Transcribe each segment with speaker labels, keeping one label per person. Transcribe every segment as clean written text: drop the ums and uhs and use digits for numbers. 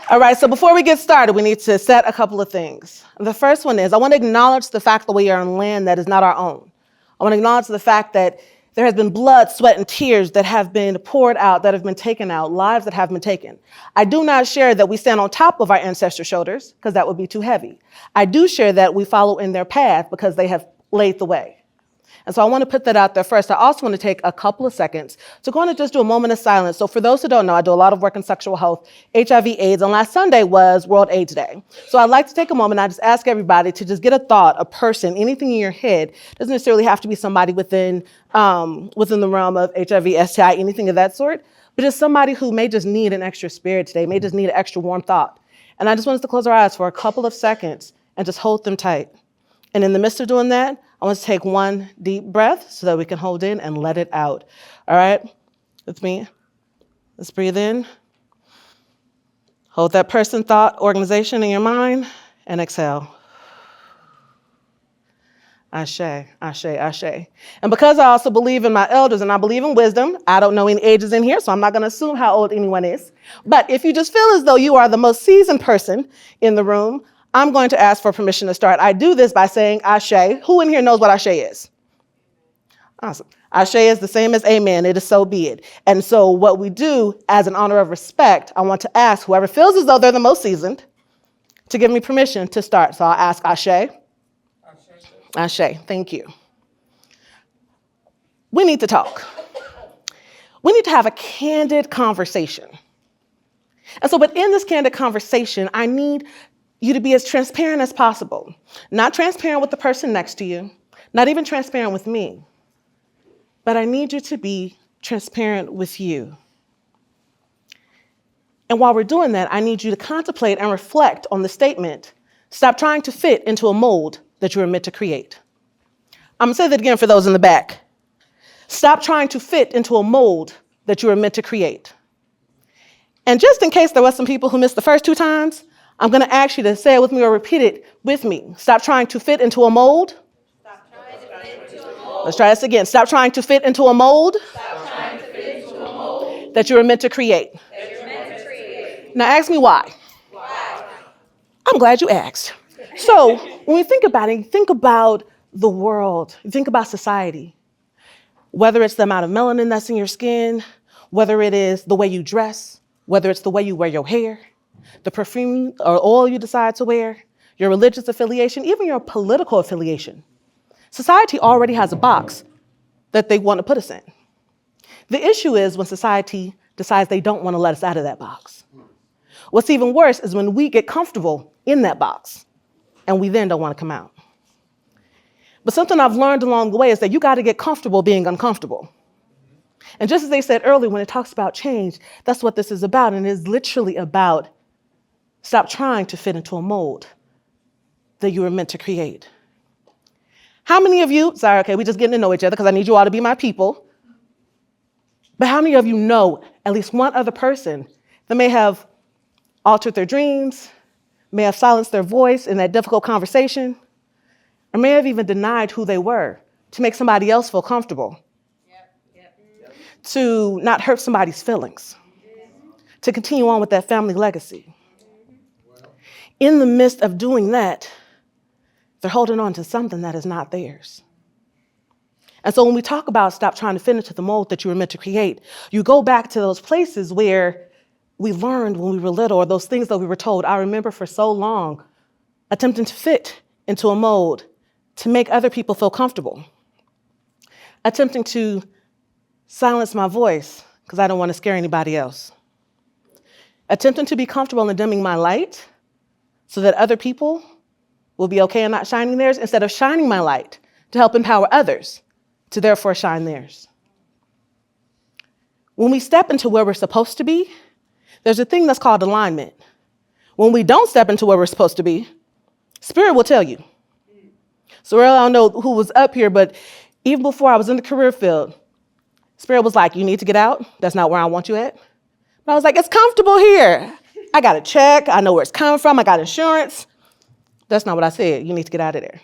Speaker 1: All right, so before we get started, we need to set a couple of things. The first one is I want to acknowledge the fact that we are on land that is not our own. I want to acknowledge the fact that there has been blood, sweat, and tears that have been poured out, that have been taken out, lives that have been taken. I do not share that we stand on top of our ancestors' shoulders, because that would be too heavy. I do share that we follow in their path because they have laid the way. And so I want to put that out there first. I also want to take a couple of seconds to go on and just do a moment of silence. So for those who don't know, I do a lot of work in sexual health, HIV, AIDS, and last Sunday was World AIDS Day. So I'd like to take a moment. I just ask everybody to just get a thought, a person, anything in your head. Doesn't necessarily have to be somebody within the realm of HIV, STI, anything of that sort, but just somebody who may just need an extra spirit today, may just need an extra warm thought. And I just want us to close our eyes for a couple of seconds and just hold them tight. And in the midst of doing that, I want to take one deep breath so that we can hold in and let it out. All right? With me. Let's breathe in. Hold that person, thought, organization in your mind, and exhale. Ashe, ashe, ashe. And because I also believe in my elders and I believe in wisdom, I don't know any ages in here, so I'm not going to assume how old anyone is. But if you just feel as though you are the most seasoned person in the room, I'm going to ask for permission to start. I do this by saying Ashe. Who in here knows what Ashe is? Awesome. Ashe is the same as amen. It is so be it. And so what we do as an honor of respect, I want to ask whoever feels as though they're the most seasoned to give me permission to start. So I'll ask Ashe. Ashe. Thank you. We need to talk. We need to have a candid conversation. And so within this candid conversation, I need you to be as transparent as possible. Not transparent with the person next to you, not even transparent with me, but I need you to be transparent with you. And while we're doing that, I need you to contemplate and reflect on the statement, stop trying to fit into a mold that you were meant to create. I'm gonna say that again for those in the back. Stop trying to fit into a mold that you were meant to create. And just in case there was some people who missed the first two times, I'm going to ask you to say it with me or repeat it with me. Stop trying to fit into a mold.
Speaker 2: Stop trying to fit into a mold.
Speaker 1: Let's try this again. Stop trying to fit into a mold.
Speaker 2: Stop trying to fit into a mold
Speaker 1: that you were meant to create.
Speaker 2: that you're meant to create.
Speaker 1: Now ask me why.
Speaker 2: Why?
Speaker 1: I'm glad you asked. So when we think about it, think about the world, think about society. Whether it's the amount of melanin that's in your skin, whether it is the way you dress, whether it's the way you wear your hair, the perfume or oil you decide to wear, your religious affiliation, even your political affiliation. Society already has a box that they want to put us in. The issue is when society decides they don't want to let us out of that box. What's even worse is when we get comfortable in that box and we then don't want to come out. But something I've learned along the way is that you got to get comfortable being uncomfortable. And just as they said earlier, when it talks about change, that's what this is about. And it is literally about stop trying to fit into a mold that you were meant to create. How many of you, sorry, okay, we're just getting to know each other because I need you all to be my people. But how many of you know at least one other person that may have altered their dreams, may have silenced their voice in that difficult conversation, or may have even denied who they were to make somebody else feel comfortable? To not hurt somebody's feelings, to continue on with that family legacy. In the midst of doing that, they're holding on to something that is not theirs. And so when we talk about stop trying to fit into the mold that you were meant to create, you go back to those places where we learned when we were little, or those things that we were told. I remember for so long attempting to fit into a mold to make other people feel comfortable, attempting to silence my voice because I don't want to scare anybody else, attempting to be comfortable in dimming my light so that other people will be okay in not shining theirs, instead of shining my light to help empower others to therefore shine theirs. When we step into where we're supposed to be, there's a thing that's called alignment. When we don't step into where we're supposed to be, Spirit will tell you. So I don't know who was up here, but even before I was in the career field, Spirit was like, you need to get out. That's not where I want you at. But I was like, it's comfortable here. I got a check. I know where it's coming from. I got insurance. That's not what I said. You need to get out of there.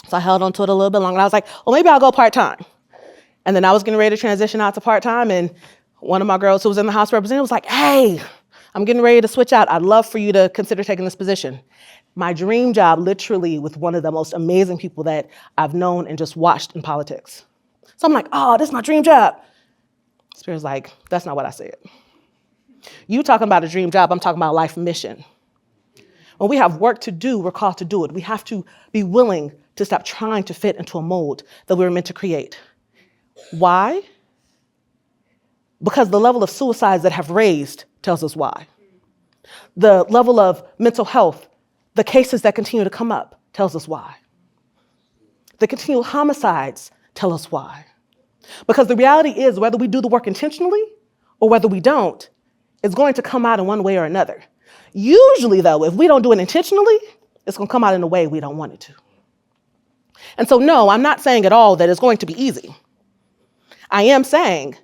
Speaker 1: So I held on to it a little bit longer. I was like, well, maybe I'll go part-time. And then I was getting ready to transition out to part-time. And one of my girls who was in the House of Representatives was like, hey, I'm getting ready to switch out. I'd love for you to consider taking this position. My dream job, literally with one of the most amazing people that I've known and just watched in politics. So I'm like, oh, this is my dream job. Spirit's like, that's not what I said. You talking about a dream job, I'm talking about a life mission. When we have work to do, we're called to do it. We have to be willing to stop trying to fit into a mold that we were meant to create. Why? Because the level of suicides that have raised tells us why. The level of mental health, the cases that continue to come up, tells us why. The continual homicides tell us why. Because the reality is, whether we do the work intentionally or whether we don't, it's going to come out in one way or another. Usually, though, if we don't do it intentionally, it's going to come out in a way we don't want it to. And so, no, I'm not saying at all that it's going to be easy. I am saying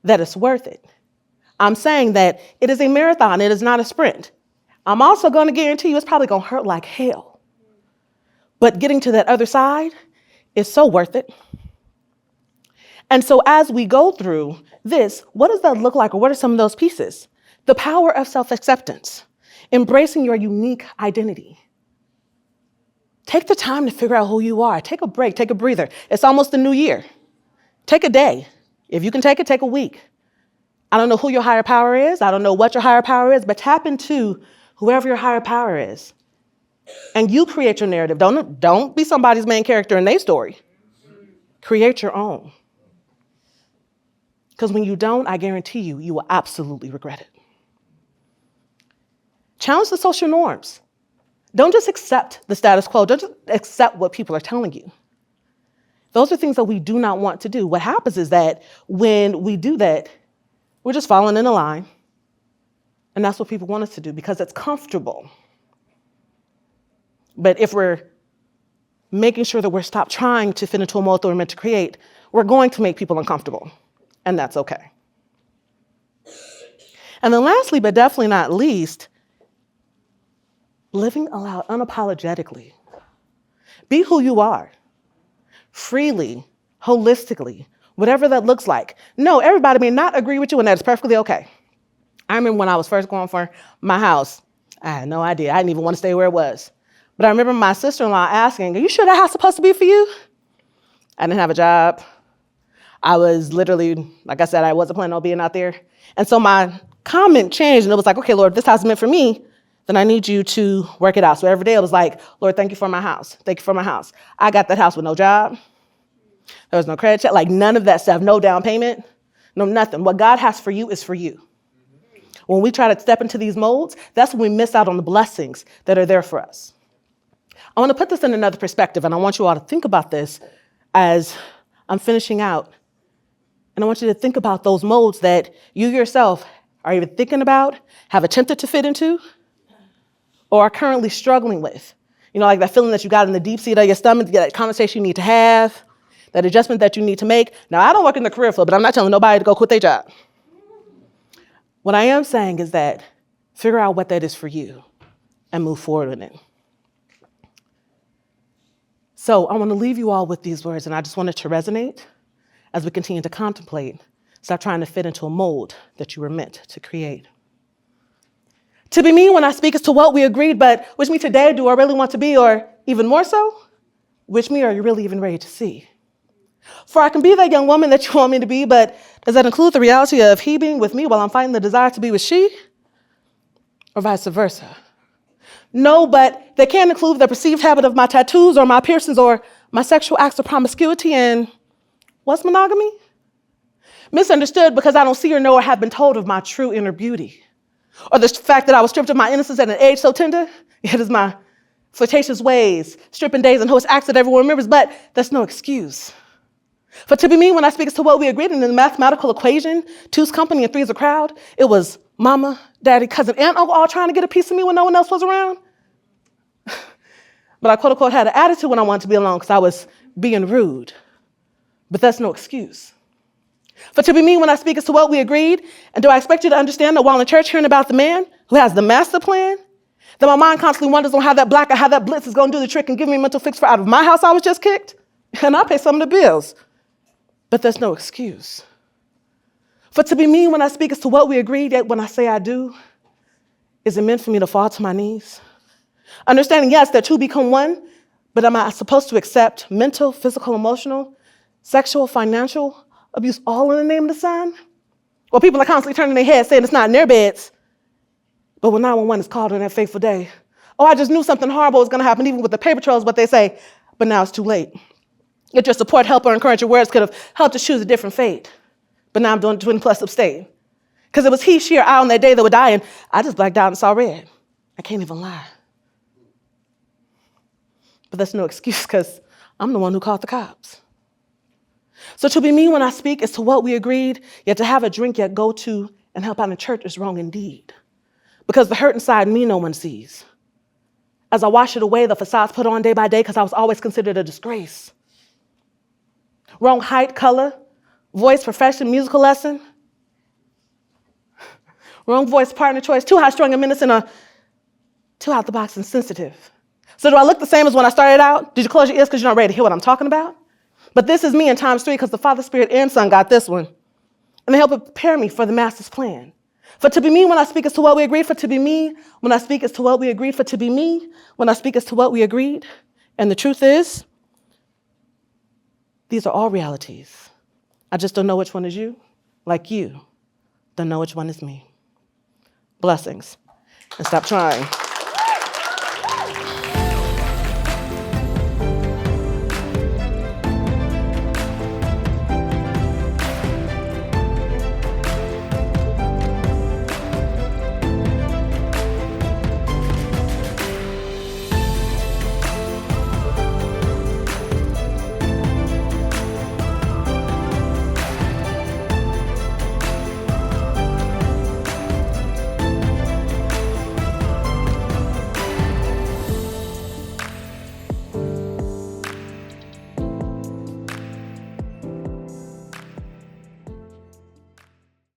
Speaker 1: that it's worth it. I'm saying that it is a marathon, it is not a sprint. I'm also going to guarantee you it's probably going to hurt like hell. But getting to that other side is so worth it. And so as we go through this, what does that look like, or what are some of those pieces? The power of self-acceptance, embracing your unique identity. Take the time to figure out who you are. Take a break, take a breather. It's almost the new year. Take a day. If you can take it, take a week. I don't know who your higher power is. I don't know what your higher power is, but tap into whoever your higher power is. And you create your narrative. Don't be somebody's main character in their story. Create your own. Because when you don't, I guarantee you, you will absolutely regret it. Challenge the social norms. Don't just accept the status quo. Don't just accept what people are telling you. Those are things that we do not want to do. What happens is that when we do that, we're just falling in a line. And that's what people want us to do because it's comfortable. But if we're making sure that we're stopped trying to fit into a mold that we're meant to create, we're going to make people uncomfortable. And that's okay. And then lastly, but definitely not least, living aloud unapologetically. Be who you are. Freely, holistically, whatever that looks like. No, everybody may not agree with you, and that is perfectly okay. I remember when I was first going for my house, I had no idea. I didn't even want to stay where it was. But I remember my sister-in-law asking, are you sure that house is supposed to be for you? I didn't have a job. I was literally, like I said, I wasn't planning on being out there. And so my comment changed, and it was like, okay, Lord, if this house is meant for me, then I need you to work it out. So every day it was like, Lord, thank you for my house. Thank you for my house. I got that house with no job. There was no credit check, like none of that stuff, no down payment, no nothing. What God has for you is for you. When we try to step into these molds, that's when we miss out on the blessings that are there for us. I want to put this in another perspective, and I want you all to think about this as I'm finishing out. And I want you to think about those molds that you yourself are either thinking about, have attempted to fit into, or are currently struggling with. You know, like that feeling that you got in the deep seat of your stomach, that conversation you need to have, that adjustment that you need to make. Now, I don't work in the career field, but I'm not telling nobody to go quit their job. What I am saying is that figure out what that is for you and move forward with it. So I want to leave you all with these words, and I just want it to resonate as we continue to contemplate. Stop trying to fit into a mold that you were meant to create. To be me when I speak is to what we agreed, but which me today do I really want to be, or even more so, which me are you really even ready to see? For I can be that young woman that you want me to be, but does that include the reality of he being with me while I'm fighting the desire to be with she? Or vice versa? No, but they can't include the perceived habit of my tattoos or my piercings or my sexual acts of promiscuity. And what's monogamy? Misunderstood because I don't see or know or have been told of my true inner beauty. Or the fact that I was stripped of my innocence at an age so tender. It is my flirtatious ways, stripping days and host acts that everyone remembers, but that's no excuse. For to be me when I speak is to what we agreed in the mathematical equation, two's company and three's a crowd. It was mama, daddy, cousin, and uncle all trying to get a piece of me when no one else was around. But I quote unquote had an attitude when I wanted to be alone because I was being rude. But that's no excuse. For to be me when I speak is to what we agreed, and do I expect you to understand that while in church hearing about the man who has the master plan, that my mind constantly wonders on how that black or how that blitz is going to do the trick and give me a mental fix for out of my house I was just kicked, and I pay some of the bills. But that's no excuse. For to be me when I speak is to what we agreed, yet when I say I do, Is it meant for me to fall to my knees? Understanding, yes, that two become one, but am I supposed to accept mental, physical, emotional, sexual, financial abuse all in the name of the Son? Well, people are constantly turning their heads saying it's not in their beds, but when 911 is called on that fateful day, oh, I just knew something horrible was going to happen, even with the paper trail is what they say, but now it's too late. Get your support, help, or encouraging words could have helped us choose a different fate, but now I'm doing twin plus abstain. Because it was he, she, or I on that day that would die, and I just blacked out and saw red. I can't even lie. But that's no excuse, because I'm the one who called the cops. So to be me when I speak is to what we agreed, yet to have a drink, yet go to and help out in church is wrong indeed. Because the hurt inside me no one sees. As I wash it away, the facades put on day by day because I was always considered a disgrace. Wrong height, color, voice, profession, musical lesson. Wrong voice, partner choice, too high-strung and menacing, or too out the box and sensitive. So do I look the same as when I started out? Did you close your ears because you're not ready to hear what I'm talking about? But this is me in times 3 because the Father, Spirit, and Son got this one. And they help prepare me for the Master's plan. For to be me when I speak is to what we agreed. For to be me when I speak is to what we agreed. For to be me when I speak is to what we agreed. And the truth is, these are all realities. I just don't know which one is you, like you don't know which one is me. Blessings. And stop trying.